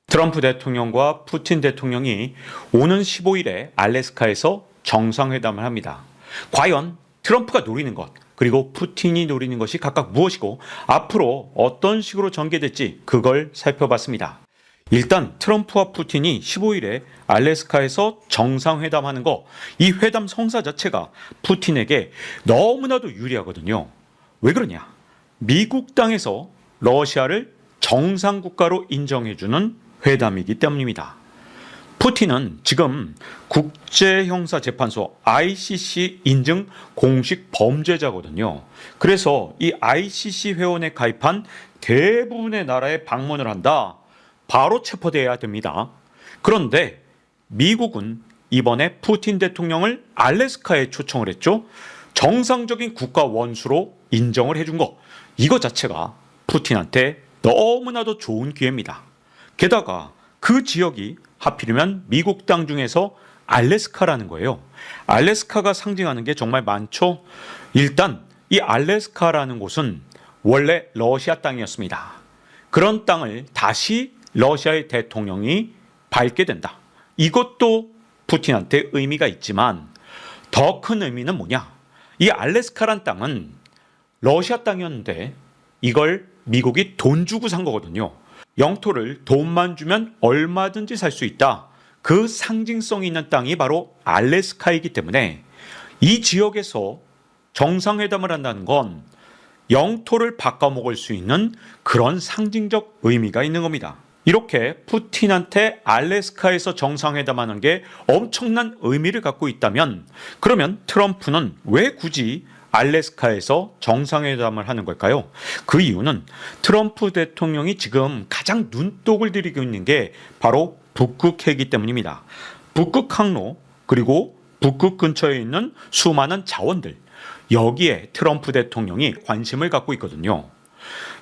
트럼프 대통령과 푸틴 대통령이 오는 15일에 알래스카에서 정상회담을 합니다. 과연 트럼프가 노리는 것, 그리고 푸틴이 노리는 것이 각각 무엇이고 앞으로 어떤 식으로 전개될지 그걸 살펴봤습니다. 일단 트럼프와 푸틴이 15일에 알래스카에서 정상회담하는 거, 이 회담 성사 자체가 푸틴에게 너무나도 유리하거든요. 왜 그러냐? 미국 땅에서 러시아를 정상국가로 인정해주는 회담이기 때문입니다. 푸틴은 지금 국제형사재판소 ICC 인증 공식 범죄자거든요. 그래서 이 ICC 회원에 가입한 대부분의 나라에 방문을 한다. 바로 체포돼야 됩니다. 그런데 미국은 이번에 푸틴 대통령을 알래스카에 초청을 했죠. 정상적인 국가 원수로 인정을 해준 거. 이거 자체가 푸틴한테 너무나도 좋은 기회입니다. 게다가 그 지역이 하필이면 미국 땅 중에서 알래스카라는 거예요. 알래스카가 상징하는 게 정말 많죠. 일단 이 알래스카라는 곳은 원래 러시아 땅이었습니다. 그런 땅을 다시 러시아의 대통령이 밟게 된다. 이것도 푸틴한테 의미가 있지만 더 큰 의미는 뭐냐? 이 알래스카란 땅은 러시아 땅이었는데 이걸 미국이 돈 주고 산 거거든요. 영토를 돈만 주면 얼마든지 살 수 있다. 그 상징성이 있는 땅이 바로 알래스카이기 때문에 이 지역에서 정상회담을 한다는 건 영토를 바꿔먹을 수 있는 그런 상징적 의미가 있는 겁니다. 이렇게 푸틴한테 알래스카에서 정상회담하는 게 엄청난 의미를 갖고 있다면 그러면 트럼프는 왜 굳이 알래스카에서 정상회담을 하는 걸까요? 그 이유는 트럼프 대통령이 지금 가장 눈독을 들이고 있는 게 바로 북극해이기 때문입니다. 북극 항로 그리고 북극 근처에 있는 수많은 자원들, 여기에 트럼프 대통령이 관심을 갖고 있거든요.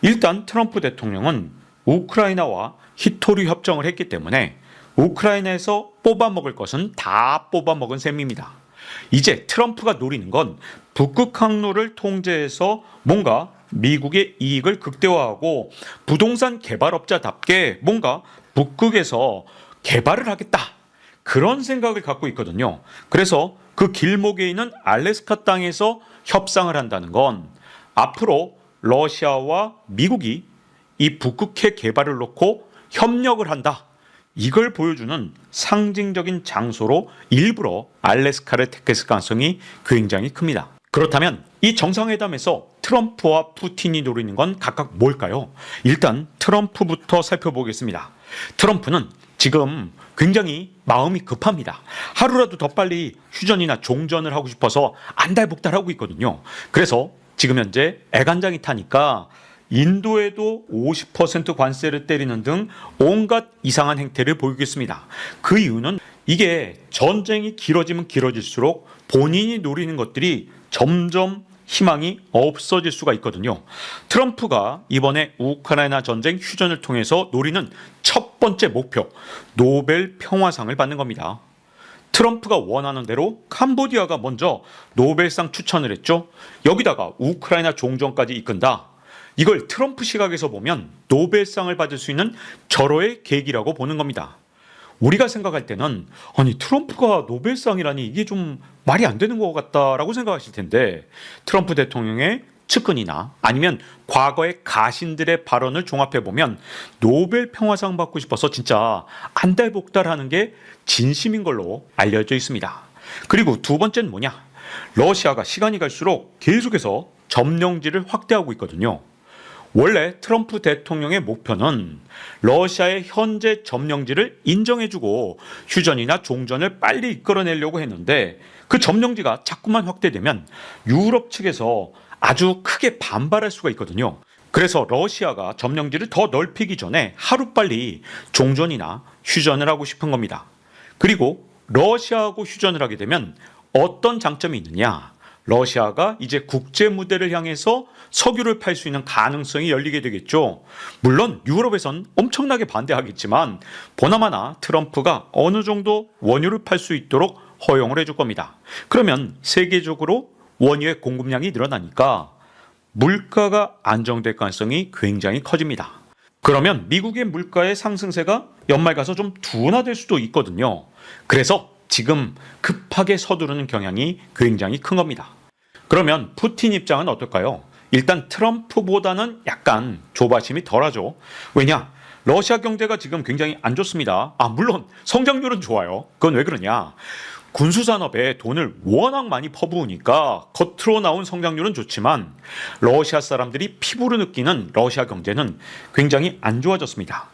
일단 트럼프 대통령은 우크라이나와 히토류 협정을 했기 때문에 우크라이나에서 뽑아먹을 것은 다 뽑아먹은 셈입니다. 이제 트럼프가 노리는 건 북극 항로를 통제해서 뭔가 미국의 이익을 극대화하고 부동산 개발업자답게 뭔가 북극에서 개발을 하겠다. 그런 생각을 갖고 있거든요. 그래서 그 길목에 있는 알래스카 땅에서 협상을 한다는 건 앞으로 러시아와 미국이 이 북극해 개발을 놓고 협력을 한다. 이걸 보여주는 상징적인 장소로 일부러 알래스카를 택했을 가능성이 굉장히 큽니다. 그렇다면 이 정상회담에서 트럼프와 푸틴이 노리는 건 각각 뭘까요? 일단 트럼프부터 살펴보겠습니다. 트럼프는 지금 굉장히 마음이 급합니다. 하루라도 더 빨리 휴전이나 종전을 하고 싶어서 안달복달하고 있거든요. 그래서 지금 현재 애간장이 타니까 인도에도 50% 관세를 때리는 등 온갖 이상한 행태를 보이고 있습니다. 그 이유는 이게 전쟁이 길어지면 길어질수록 본인이 노리는 것들이 점점 희망이 없어질 수가 있거든요. 트럼프가 이번에 우크라이나 전쟁 휴전을 통해서 노리는 첫 번째 목표, 노벨 평화상을 받는 겁니다. 트럼프가 원하는 대로 캄보디아가 먼저 노벨상 추천을 했죠. 여기다가 우크라이나 종전까지 이끈다. 이걸 트럼프 시각에서 보면 노벨상을 받을 수 있는 절호의 계기라고 보는 겁니다. 우리가 생각할 때는 아니 트럼프가 노벨상이라니 이게 좀 말이 안 되는 것 같다라고 생각하실 텐데 트럼프 대통령의 측근이나 아니면 과거의 가신들의 발언을 종합해보면 노벨 평화상 받고 싶어서 진짜 안달복달하는 게 진심인 걸로 알려져 있습니다. 그리고 두 번째는 뭐냐? 러시아가 시간이 갈수록 계속해서 점령지를 확대하고 있거든요. 원래 트럼프 대통령의 목표는 러시아의 현재 점령지를 인정해주고 휴전이나 종전을 빨리 이끌어내려고 했는데 그 점령지가 자꾸만 확대되면 유럽 측에서 아주 크게 반발할 수가 있거든요. 그래서 러시아가 점령지를 더 넓히기 전에 하루빨리 종전이나 휴전을 하고 싶은 겁니다. 그리고 러시아하고 휴전을 하게 되면 어떤 장점이 있느냐? 러시아가 이제 국제 무대를 향해서 석유를 팔 수 있는 가능성이 열리게 되겠죠. 물론 유럽에선 엄청나게 반대하겠지만 보나마나 트럼프가 어느 정도 원유를 팔 수 있도록 허용을 해줄 겁니다. 그러면 세계적으로 원유의 공급량이 늘어나니까 물가가 안정될 가능성이 굉장히 커집니다. 그러면 미국의 물가의 상승세가 연말 가서 좀 둔화될 수도 있거든요. 그래서 지금 급하게 서두르는 경향이 굉장히 큰 겁니다. 그러면 푸틴 입장은 어떨까요? 일단 트럼프보다는 약간 조바심이 덜하죠. 왜냐? 러시아 경제가 지금 굉장히 안 좋습니다. 물론 성장률은 좋아요. 그건 왜 그러냐? 군수산업에 돈을 워낙 많이 퍼부으니까 겉으로 나온 성장률은 좋지만 러시아 사람들이 피부로 느끼는 러시아 경제는 굉장히 안 좋아졌습니다.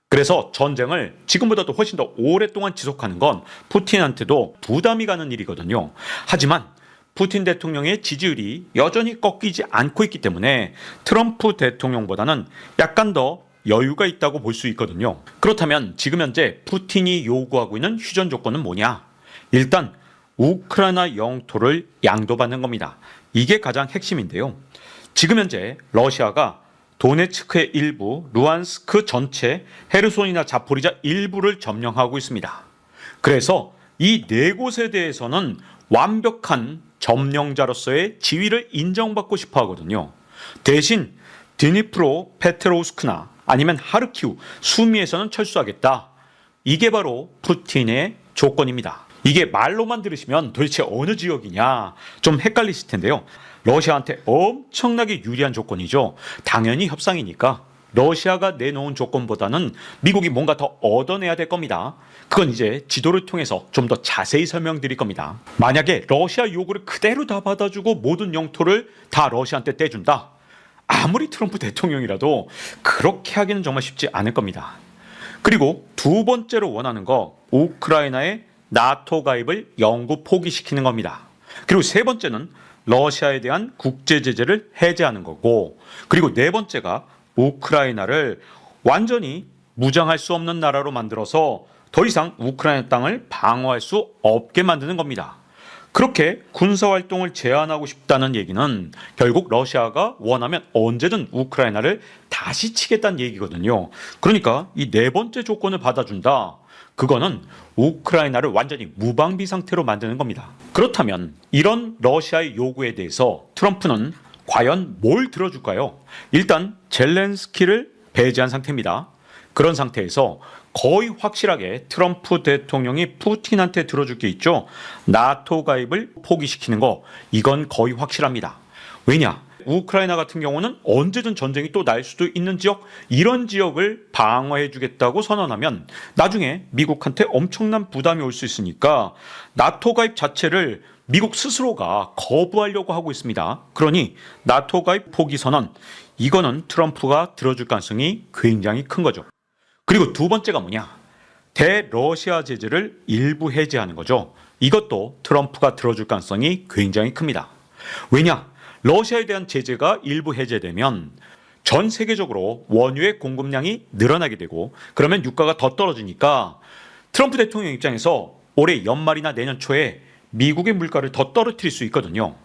그래서 전쟁을 지금보다도 훨씬 더 오랫동안 지속하는 건 푸틴한테도 부담이 가는 일이거든요. 하지만 푸틴 대통령의 지지율이 여전히 꺾이지 않고 있기 때문에 트럼프 대통령보다는 약간 더 여유가 있다고 볼 수 있거든요. 그렇다면 지금 현재 푸틴이 요구하고 있는 휴전 조건은 뭐냐? 일단 우크라이나 영토를 양도받는 겁니다. 이게 가장 핵심인데요. 지금 현재 러시아가 도네츠크의 일부, 루안스크 전체, 헤르손이나 자포리자 일부를 점령하고 있습니다. 그래서 이 네 곳에 대해서는 완벽한 점령자로서의 지위를 인정받고 싶어 하거든요. 대신 드니프로 페트로우스크나 아니면 하르키우, 수미에서는 철수하겠다. 이게 바로 푸틴의 조건입니다. 이게 말로만 들으시면 도대체 어느 지역이냐 좀 헷갈리실 텐데요. 러시아한테 엄청나게 유리한 조건이죠. 당연히 협상이니까 러시아가 내놓은 조건보다는 미국이 뭔가 더 얻어내야 될 겁니다. 그건 이제 지도를 통해서 좀 더 자세히 설명드릴 겁니다. 만약에 러시아 요구를 그대로 다 받아주고 모든 영토를 다 러시아한테 떼준다. 아무리 트럼프 대통령이라도 그렇게 하기는 정말 쉽지 않을 겁니다. 그리고 두 번째로 원하는 거 우크라이나의 나토 가입을 영구 포기시키는 겁니다. 그리고 세 번째는 러시아에 대한 국제 제재를 해제하는 거고, 그리고 네 번째가 우크라이나를 완전히 무장할 수 없는 나라로 만들어서 더 이상 우크라이나 땅을 방어할 수 없게 만드는 겁니다. 그렇게 군사활동을 제한하고 싶다는 얘기는 결국 러시아가 원하면 언제든 우크라이나를 다시 치겠다는 얘기거든요. 그러니까 이 네 번째 조건을 받아준다. 그거는 우크라이나를 완전히 무방비 상태로 만드는 겁니다. 그렇다면 이런 러시아의 요구에 대해서 트럼프는 과연 뭘 들어줄까요? 일단 젤렌스키를 배제한 상태입니다. 그런 상태에서 거의 확실하게 트럼프 대통령이 푸틴한테 들어줄 게 있죠. 나토 가입을 포기시키는 거, 이건 거의 확실합니다. 왜냐? 우크라이나 같은 경우는 언제든 전쟁이 또 날 수도 있는 지역, 이런 지역을 방어해 주겠다고 선언하면 나중에 미국한테 엄청난 부담이 올 수 있으니까 나토 가입 자체를 미국 스스로가 거부하려고 하고 있습니다. 그러니 나토 가입 포기 선언, 이거는 트럼프가 들어줄 가능성이 굉장히 큰 거죠. 그리고 두 번째가 뭐냐? 대러시아 제재를 일부 해제하는 거죠. 이것도 트럼프가 들어줄 가능성이 굉장히 큽니다. 왜냐? 러시아에 대한 제재가 일부 해제되면 전 세계적으로 원유의 공급량이 늘어나게 되고, 그러면 유가가 더 떨어지니까 트럼프 대통령 입장에서 올해 연말이나 내년 초에 미국의 물가를 더 떨어뜨릴 수 있거든요.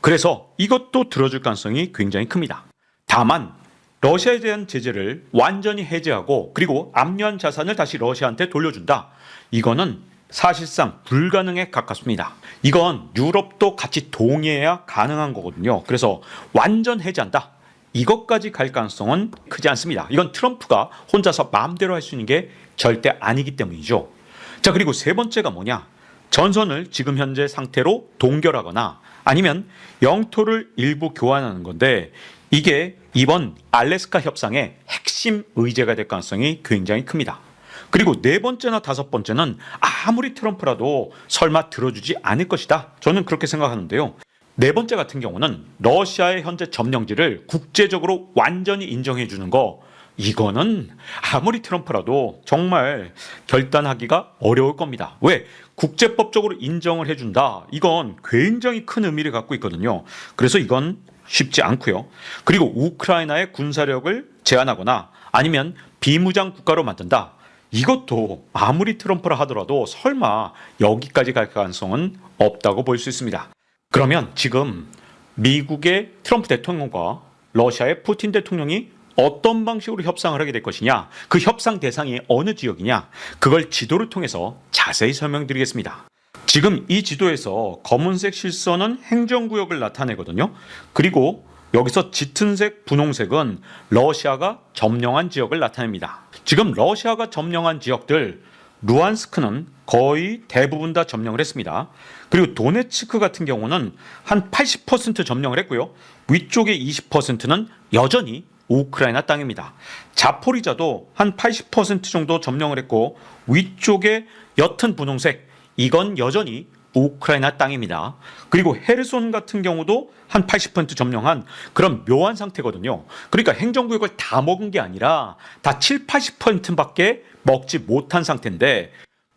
그래서 이것도 들어줄 가능성이 굉장히 큽니다. 다만 러시아에 대한 제재를 완전히 해제하고 그리고 압류한 자산을 다시 러시아한테 돌려준다. 이거는 사실상 불가능에 가깝습니다. 이건 유럽도 같이 동의해야 가능한 거거든요. 그래서 완전 해제한다. 이것까지 갈 가능성은 크지 않습니다. 이건 트럼프가 혼자서 마음대로 할 수 있는 게 절대 아니기 때문이죠. 자, 그리고 세 번째가 뭐냐? 전선을 지금 현재 상태로 동결하거나 아니면 영토를 일부 교환하는 건데, 이게 이번 알래스카 협상의 핵심 의제가 될 가능성이 굉장히 큽니다. 그리고 네 번째나 다섯 번째는 아무리 트럼프라도 설마 들어주지 않을 것이다. 저는 그렇게 생각하는데요. 네 번째 같은 경우는 러시아의 현재 점령지를 국제적으로 완전히 인정해 주는 거, 이거는 아무리 트럼프라도 정말 결단하기가 어려울 겁니다. 왜? 국제법적으로 인정을 해준다. 이건 굉장히 큰 의미를 갖고 있거든요. 그래서 이건 쉽지 않고요. 그리고 우크라이나의 군사력을 제한하거나 아니면 비무장 국가로 만든다. 이것도 아무리 트럼프라 하더라도 설마 여기까지 갈 가능성은 없다고 볼 수 있습니다. 그러면 지금 미국의 트럼프 대통령과 러시아의 푸틴 대통령이 어떤 방식으로 협상을 하게 될 것이냐, 그 협상 대상이 어느 지역이냐, 그걸 지도를 통해서 자세히 설명드리겠습니다. 지금 이 지도에서 검은색 실선은 행정구역을 나타내거든요. 그리고 여기서 짙은색, 분홍색은 러시아가 점령한 지역을 나타냅니다. 지금 러시아가 점령한 지역들, 루안스크는 거의 대부분 다 점령을 했습니다. 그리고 도네츠크 같은 경우는 한 80% 점령을 했고요. 위쪽의 20%는 여전히 우크라이나 땅입니다. 자포리자도 한 80% 정도 점령을 했고 위쪽의 옅은 분홍색, 이건 여전히 우크라이나 땅입니다. 그리고 헤르손 같은 경우도 한 80% 점령한 그런 묘한 상태거든요. 그러니까 행정구역을 다 먹은 게 아니라 다 7, 80%밖에 먹지 못한 상태인데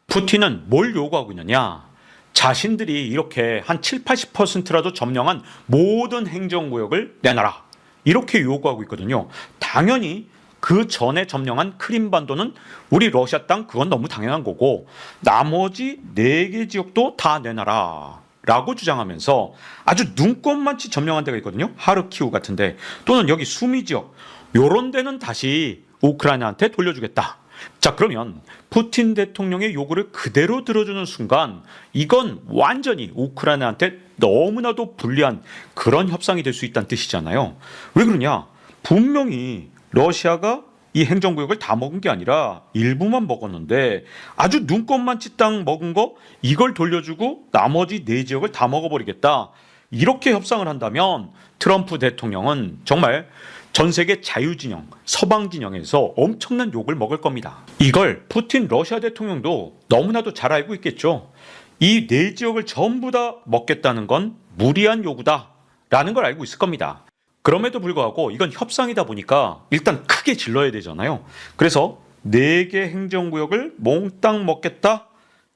푸틴은 뭘 요구하고 있느냐? 자신들이 이렇게 한 7, 80%라도 점령한 모든 행정구역을 내놔라. 이렇게 요구하고 있거든요. 당연히 그 전에 점령한 크림반도는 우리 러시아 땅, 그건 너무 당연한 거고 나머지 4개 지역도 다 내놔라 라고 주장하면서 아주 눈꼽만치 점령한 데가 있거든요. 하르키우 같은데 또는 여기 수미 지역, 요런 데는 다시 우크라이나한테 돌려주겠다. 자, 그러면 푸틴 대통령의 요구를 그대로 들어주는 순간 이건 완전히 우크라이나한테 너무나도 불리한 그런 협상이 될 수 있다는 뜻이잖아요. 왜 그러냐? 분명히 러시아가 이 행정구역을 다 먹은 게 아니라 일부만 먹었는데 아주 눈꼽만치 땅 먹은 거 이걸 돌려주고 나머지 4지역을 다 먹어버리겠다. 이렇게 협상을 한다면 트럼프 대통령은 정말 전 세계 자유진영, 서방진영에서 엄청난 욕을 먹을 겁니다. 이걸 푸틴 러시아 대통령도 너무나도 잘 알고 있겠죠. 이 4지역을 전부 다 먹겠다는 건 무리한 요구다라는 걸 알고 있을 겁니다. 그럼에도 불구하고 이건 협상이다 보니까 일단 크게 질러야 되잖아요. 그래서 4개 행정구역을 몽땅 먹겠다?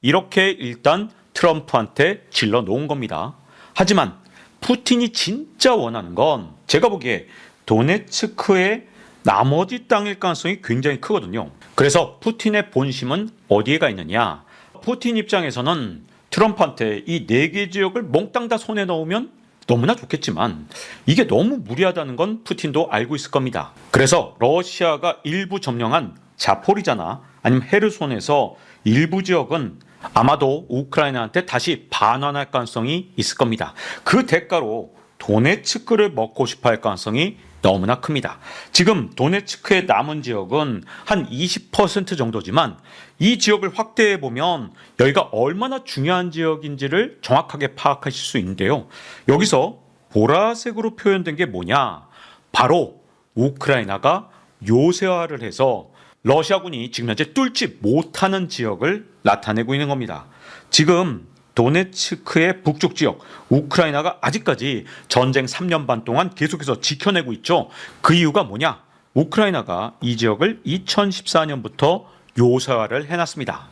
이렇게 일단 트럼프한테 질러 놓은 겁니다. 하지만 푸틴이 진짜 원하는 건 제가 보기에 도네츠크의 나머지 땅일 가능성이 굉장히 크거든요. 그래서 푸틴의 본심은 어디에 가 있느냐? 푸틴 입장에서는 트럼프한테 이 4개 지역을 몽땅 다 손에 넣으면 너무나 좋겠지만 이게 너무 무리하다는 건 푸틴도 알고 있을 겁니다. 그래서 러시아가 일부 점령한 자포리자나 아니면 헤르손에서 일부 지역은 아마도 우크라이나한테 다시 반환할 가능성이 있을 겁니다. 그 대가로 도네츠크를 먹고 싶어 할 가능성이 너무나 큽니다. 지금 도네츠크의 남은 지역은 한 20% 정도지만 이 지역을 확대해 보면 여기가 얼마나 중요한 지역인지를 정확하게 파악하실 수 있는데요. 여기서 보라색으로 표현된 게 뭐냐? 바로 우크라이나가 요새화를 해서 러시아군이 지금 현재 뚫지 못하는 지역을 나타내고 있는 겁니다. 지금 도네츠크의 북쪽 지역, 우크라이나가 아직까지 전쟁 3년 반 동안 계속해서 지켜내고 있죠. 그 이유가 뭐냐? 우크라이나가 이 지역을 2014년부터 요새화를 해놨습니다.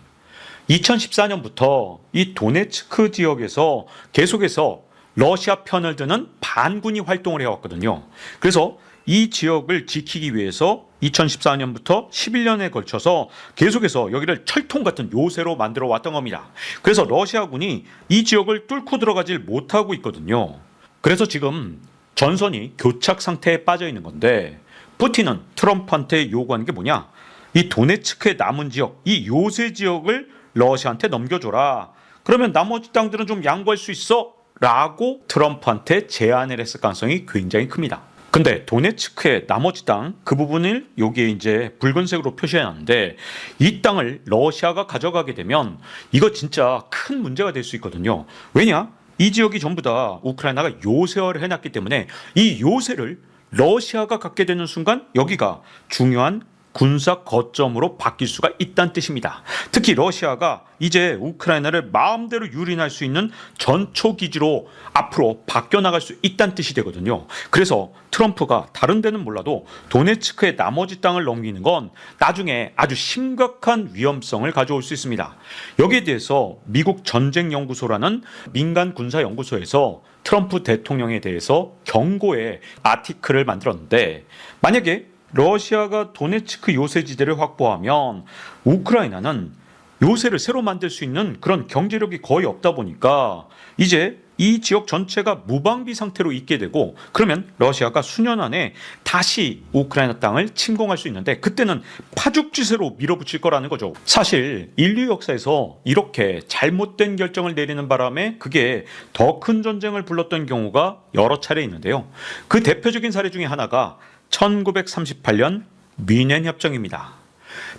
2014년부터 이 도네츠크 지역에서 계속해서 러시아 편을 드는 반군이 활동을 해왔거든요. 그래서 이 지역을 지키기 위해서 2014년부터 11년에 걸쳐서 계속해서 여기를 철통 같은 요새로 만들어 왔던 겁니다. 그래서 러시아군이 이 지역을 뚫고 들어가질 못하고 있거든요. 그래서 지금 전선이 교착 상태에 빠져 있는 건데 푸틴은 트럼프한테 요구하는 게 뭐냐? 이 도네츠크의 남은 지역, 이 요새 지역을 러시아한테 넘겨줘라. 그러면 나머지 땅들은 좀 양보할 수 있어? 라고 트럼프한테 제안을 했을 가능성이 굉장히 큽니다. 근데 도네츠크의 나머지 땅 그 부분을 여기에 이제 붉은색으로 표시해놨는데 이 땅을 러시아가 가져가게 되면 이거 진짜 큰 문제가 될 수 있거든요. 왜냐? 이 지역이 전부 다 우크라이나가 요새화를 해놨기 때문에 이 요새를 러시아가 갖게 되는 순간 여기가 중요한 군사 거점으로 바뀔 수가 있다는 뜻입니다. 특히 러시아가 이제 우크라이나를 마음대로 유린할 수 있는 전초 기지로 앞으로 바뀌어 나갈 수 있다는 뜻이 되거든요. 그래서 트럼프가 다른 데는 몰라도 도네츠크의 나머지 땅을 넘기는 건 나중에 아주 심각한 위험성을 가져올 수 있습니다. 여기에 대해서 미국 전쟁연구소라는 민간 군사연구소에서 트럼프 대통령에 대해서 경고의 아티클을 만들었는데 만약에 러시아가 도네츠크 요새지대를 확보하면 우크라이나는 요새를 새로 만들 수 있는 그런 경제력이 거의 없다 보니까 이제 이 지역 전체가 무방비 상태로 있게 되고, 그러면 러시아가 수년 안에 다시 우크라이나 땅을 침공할 수 있는데 그때는 파죽지세로 밀어붙일 거라는 거죠. 사실 인류 역사에서 이렇게 잘못된 결정을 내리는 바람에 그게 더 큰 전쟁을 불렀던 경우가 여러 차례 있는데요. 그 대표적인 사례 중에 하나가 1938년 뮌헨 협정입니다.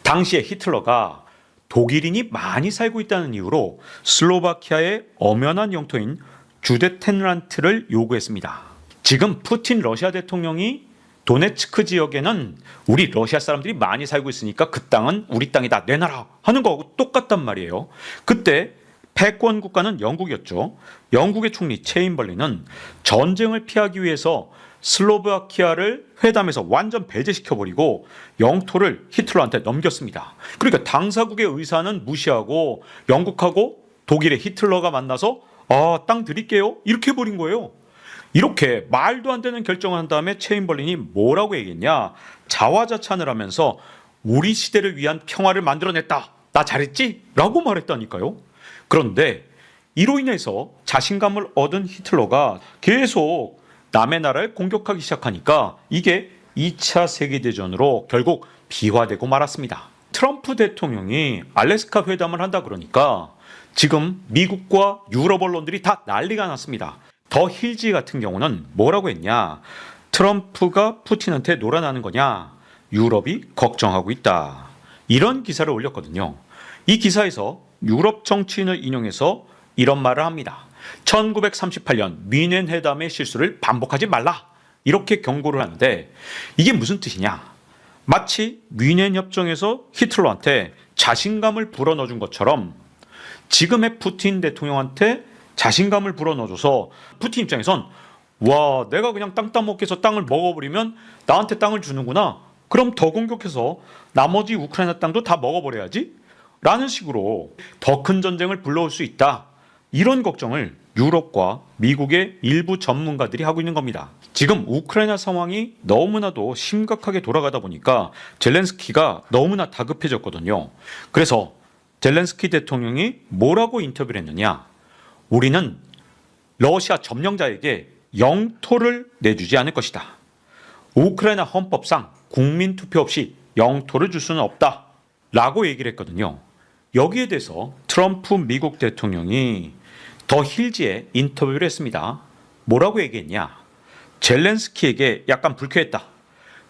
당시에 히틀러가 독일인이 많이 살고 있다는 이유로 슬로바키아의 엄연한 영토인 주데텐란트를 요구했습니다. 지금 푸틴 러시아 대통령이 도네츠크 지역에는 우리 러시아 사람들이 많이 살고 있으니까 그 땅은 우리 땅이다, 내놔라 하는 거하고 똑같단 말이에요. 그때 패권 국가는 영국이었죠. 영국의 총리 체인벌린은 전쟁을 피하기 위해서 슬로바키아를 회담에서 완전 배제시켜버리고 영토를 히틀러한테 넘겼습니다. 그러니까 당사국의 의사는 무시하고 영국하고 독일의 히틀러가 만나서 땅 드릴게요 이렇게 해버린 거예요. 이렇게 말도 안 되는 결정을 한 다음에 체인벌린이 뭐라고 얘기했냐, 자화자찬을 하면서 우리 시대를 위한 평화를 만들어냈다, 나 잘했지? 라고 말했다니까요. 그런데 이로 인해서 자신감을 얻은 히틀러가 계속 남의 나라를 공격하기 시작하니까 이게 2차 세계대전으로 결국 비화되고 말았습니다. 트럼프 대통령이 알래스카 회담을 한다 그러니까 지금 미국과 유럽 언론들이 다 난리가 났습니다. 더 힐지 같은 경우는 뭐라고 했냐, 트럼프가 푸틴한테 놀아나는 거냐, 유럽이 걱정하고 있다, 이런 기사를 올렸거든요. 이 기사에서 유럽 정치인을 인용해서 이런 말을 합니다. 1938년 뮌헨 회담의 실수를 반복하지 말라, 이렇게 경고를 하는데 이게 무슨 뜻이냐, 마치 뮌헨 협정에서 히틀러한테 자신감을 불어넣어준 것처럼 지금의 푸틴 대통령한테 자신감을 불어넣어줘서 푸틴 입장에선 와, 내가 그냥 땅 따먹기 해서 땅을 먹어버리면 나한테 땅을 주는구나, 그럼 더 공격해서 나머지 우크라이나 땅도 다 먹어버려야지 라는 식으로 더 큰 전쟁을 불러올 수 있다, 이런 걱정을 유럽과 미국의 일부 전문가들이 하고 있는 겁니다. 지금 우크라이나 상황이 너무나도 심각하게 돌아가다 보니까 젤렌스키가 너무나 다급해졌거든요. 그래서 젤렌스키 대통령이 뭐라고 인터뷰를 했느냐, 우리는 러시아 점령자에게 영토를 내주지 않을 것이다, 우크라이나 헌법상 국민투표 없이 영토를 줄 수는 없다 라고 얘기를 했거든요. 여기에 대해서 트럼프 미국 대통령이 더 힐지에 인터뷰를 했습니다. 뭐라고 얘기했냐, 젤렌스키에게 약간 불쾌했다,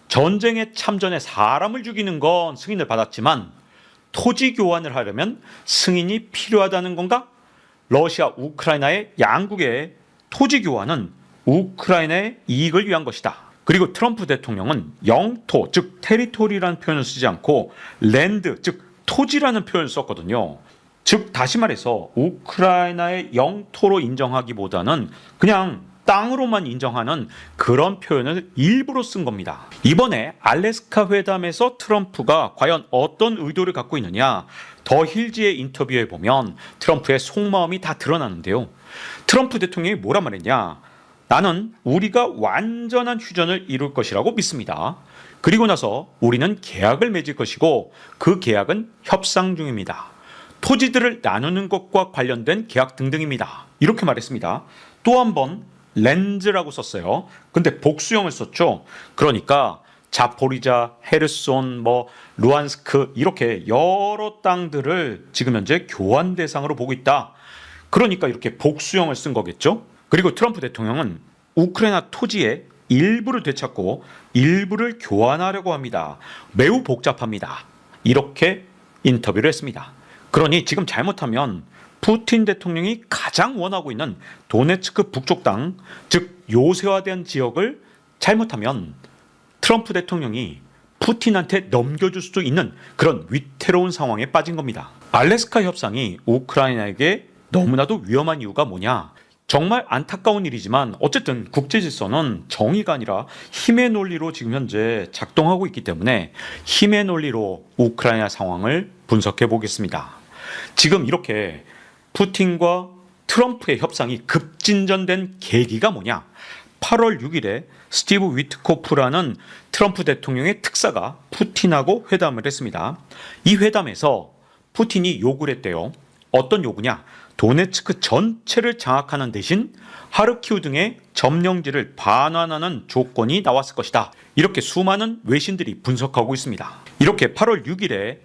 전쟁에 참전해 사람을 죽이는 건 승인을 받았지만 토지 교환을 하려면 승인이 필요하다는 건가? 러시아 우크라이나의 양국의 토지 교환은 우크라이나의 이익을 위한 것이다. 그리고 트럼프 대통령은 영토, 즉 테리토리라는 표현을 쓰지 않고 랜드, 즉 토지라는 표현을 썼거든요. 즉 다시 말해서 우크라이나의 영토로 인정하기보다는 그냥 땅으로만 인정하는 그런 표현을 일부러 쓴 겁니다. 이번에 알래스카 회담에서 트럼프가 과연 어떤 의도를 갖고 있느냐, 더 힐지의 인터뷰에 보면 트럼프의 속마음이 다 드러나는데요. 트럼프 대통령이 뭐라 말했냐, 나는 우리가 완전한 휴전을 이룰 것이라고 믿습니다. 그리고 나서 우리는 계약을 맺을 것이고 그 계약은 협상 중입니다. 토지들을 나누는 것과 관련된 계약 등등입니다. 이렇게 말했습니다. 또 한 번 렌즈라고 썼어요. 근데 복수형을 썼죠. 그러니까 자포리자, 헤르손, 루안스크 이렇게 여러 땅들을 지금 현재 교환 대상으로 보고 있다. 그러니까 이렇게 복수형을 쓴 거겠죠. 그리고 트럼프 대통령은 우크라이나 토지의 일부를 되찾고 일부를 교환하려고 합니다. 매우 복잡합니다. 이렇게 인터뷰를 했습니다. 그러니 지금 잘못하면 푸틴 대통령이 가장 원하고 있는 도네츠크 북쪽 땅, 즉 요새화된 지역을 잘못하면 트럼프 대통령이 푸틴한테 넘겨줄 수도 있는 그런 위태로운 상황에 빠진 겁니다. 알래스카 협상이 우크라이나에게 너무나도 위험한 이유가 뭐냐? 정말 안타까운 일이지만 어쨌든 국제 질서는 정의가 아니라 힘의 논리로 지금 현재 작동하고 있기 때문에 힘의 논리로 우크라이나 상황을 분석해 보겠습니다. 지금 이렇게 푸틴과 트럼프의 협상이 급진전된 계기가 뭐냐? 8월 6일에 스티브 위트코프라는 트럼프 대통령의 특사가 푸틴하고 회담을 했습니다. 이 회담에서 푸틴이 요구를 했대요. 어떤 요구냐? 도네츠크 전체를 장악하는 대신 하르키우 등의 점령지를 반환하는 조건이 나왔을 것이다. 이렇게 수많은 외신들이 분석하고 있습니다. 이렇게 8월 6일에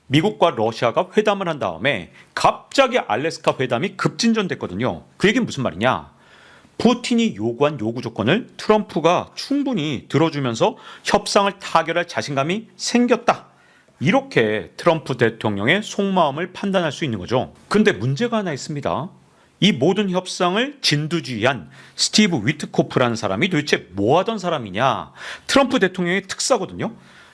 미국과 러시아가 회담을 한 다음에 갑자기 알래스카 회담이 급진전됐거든요. 그 얘기는 무슨 말이냐? 푸틴이 요구한 요구 조건을 트럼프가 충분히 들어주면서 협상을 타결할 자신감이 생겼다. 이렇게 트럼프 대통령의 속마음을 판단할 수 있는 거죠. 근데 문제가 하나 있습니다. 이 모든 협상을 진두지휘한 스티브 위트코프라는 사람이 도대체 뭐 하던 사람이냐? 트럼프 대통령의 특사거든요.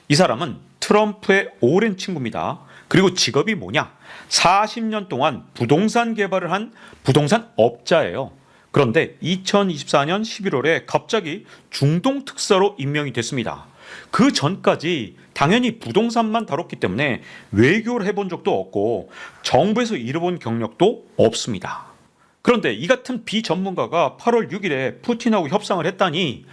이 사람은 트럼프의 오랜 친구입니다. 그리고 직업이 뭐냐? 40년 동안 부동산 개발을 한 부동산 업자예요. 그런데 2024년 11월에 갑자기 중동 특사로 임명이 됐습니다. 그 전까지 당연히 부동산만 다뤘기 때문에 외교를 해본 적도 없고 정부에서 일해본 경력도 없습니다. 그런데 이 같은 비전문가가 8월 6일에 푸틴하고 협상을 했다니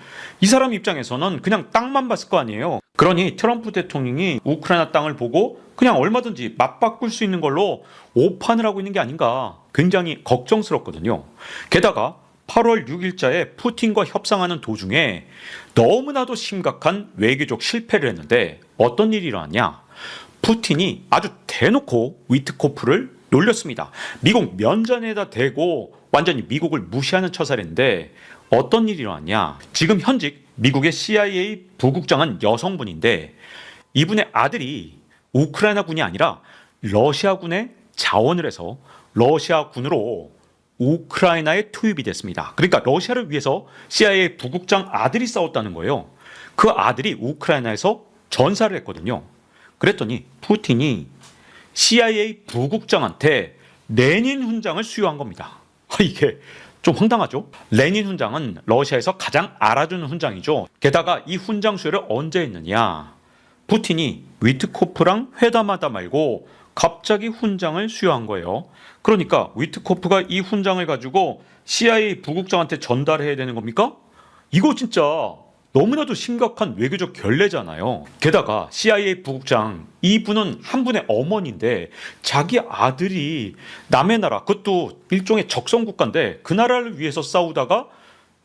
이 사람 입장에서는 그냥 땅만 봤을 거 아니에요. 그러니 트럼프 대통령이 우크라이나 땅을 보고 그냥 얼마든지 맞바꿀 수 있는 걸로 오판을 하고 있는 게 아닌가 굉장히 걱정스럽거든요. 게다가 8월 6일자에 푸틴과 협상하는 도중에 너무나도 심각한 외교적 실패를 했는데 어떤 일이 일어났냐? 푸틴이 아주 대놓고 위트코프를 놀렸습니다. 미국 면전에다 대고 완전히 미국을 무시하는 처사를 했는데 어떤 일이 일어났냐? 지금 현직 미국의 CIA 부국장은 여성분인데 이분의 아들이 우크라이나군이 아니라 러시아군에 자원을 해서 러시아군으로 우크라이나에 투입이 됐습니다. 그러니까 러시아를 위해서 CIA 부국장 아들이 싸웠다는 거예요. 그 아들이 우크라이나에서 전사를 했거든요. 그랬더니 푸틴이 CIA 부국장한테 레닌 훈장을 수여한 겁니다. 이게 좀 황당하죠? 레닌 훈장은 러시아에서 가장 알아주는 훈장이죠. 게다가 이 훈장 수여를 언제 했느냐? 푸틴이 위트코프랑 회담하다 말고 갑자기 훈장을 수여한 거예요. 그러니까 위트코프가 이 훈장을 가지고 CIA 부국장한테 전달해야 되는 겁니까? 이거 진짜 너무나도 심각한 외교적 결례잖아요. 게다가 CIA 부국장 이분은 한 분의 어머니인데 자기 아들이 남의 나라 그것도 일종의 적성국가인데 그 나라를 위해서 싸우다가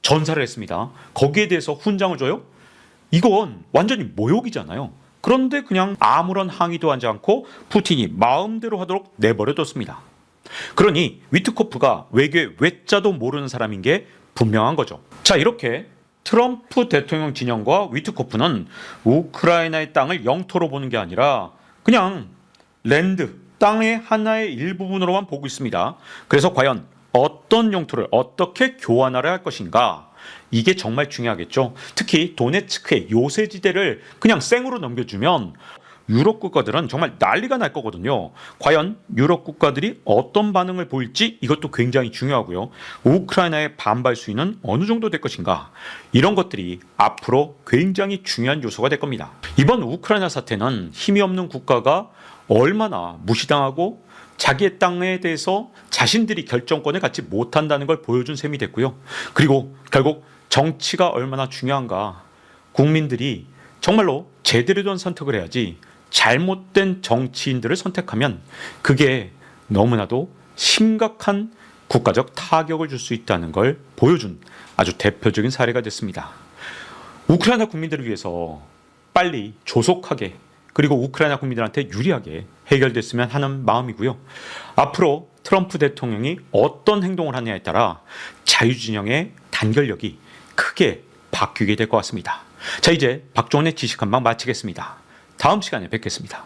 전사를 했습니다. 거기에 대해서 훈장을 줘요? 이건 완전히 모욕이잖아요. 그런데 그냥 아무런 항의도 하지 않고 푸틴이 마음대로 하도록 내버려뒀습니다. 그러니 위트코프가 외교의 외자도 모르는 사람인 게 분명한 거죠. 자, 이렇게 트럼프 대통령 진영과 위트코프는 우크라이나의 땅을 영토로 보는 게 아니라 그냥 랜드, 땅의 하나의 일부분으로만 보고 있습니다. 그래서 과연 어떤 영토를 어떻게 교환하려 할 것인가? 이게 정말 중요하겠죠. 특히 도네츠크의 요새지대를 그냥 생으로 넘겨주면 유럽 국가들은 정말 난리가 날 거거든요. 과연 유럽 국가들이 어떤 반응을 보일지 이것도 굉장히 중요하고요. 우크라이나의 반발 수위는 어느 정도 될 것인가? 이런 것들이 앞으로 굉장히 중요한 요소가 될 겁니다. 이번 우크라이나 사태는 힘이 없는 국가가 얼마나 무시당하고 자기의 땅에 대해서 자신들이 결정권을 갖지 못한다는 걸 보여준 셈이 됐고요. 그리고 결국 정치가 얼마나 중요한가. 국민들이 정말로 제대로 된 선택을 해야지 잘못된 정치인들을 선택하면 그게 너무나도 심각한 국가적 타격을 줄 수 있다는 걸 보여준 아주 대표적인 사례가 됐습니다. 우크라이나 국민들을 위해서 빨리 조속하게 그리고 우크라이나 국민들한테 유리하게 해결됐으면 하는 마음이고요. 앞으로 트럼프 대통령이 어떤 행동을 하느냐에 따라 자유진영의 단결력이 크게 바뀌게 될 것 같습니다. 자, 이제 박종원의 지식한방 마치겠습니다. 다음 시간에 뵙겠습니다.